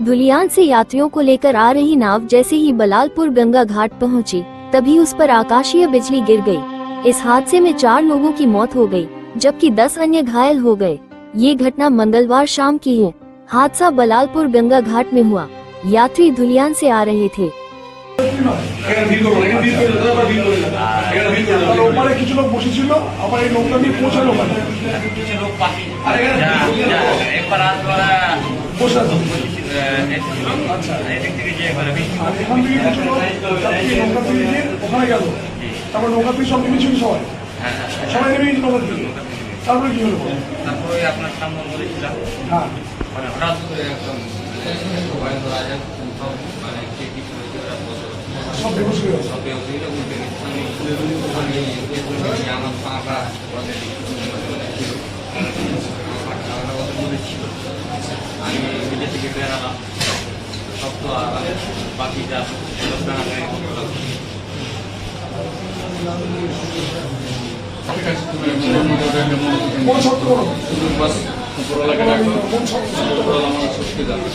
धुलियान से यात्रियों को लेकर आ रही नाव जैसे ही बलालपुर गंगा घाट पहुंची, तभी उस पर आकाशीय बिजली गिर गई। इस हादसे में 4 लोगों की मौत हो गई, जबकि 10 अन्य घायल हो गए। ये घटना मंगलवार शाम की है। हादसा बलालपुर गंगा घाट में हुआ। यात्री धुलियान से आ रहे थे। কিছু লোক বসেছিল, আবার এই নৌকা নিয়ে পৌঁছালো ওখানে গেল, তারপর নৌকা থেকে সব নেমেছিল, সবাই নেমে গেছিল নৌকা থেকে। তারপরে কি হলো? তারপরে আপনার সামনে বলেছিলাম, হ্যাঁ মানে হঠাৎ করে একদম সব বেবস হয়ে গেছে। আমার পাঁকা আমি বিদেশ থেকে বেরালাম, সব তো বাকিটা কোন সত্য উপরওয়ালাকে ডাকলাম, উপরওয়ালা আমার সত্যি জানে।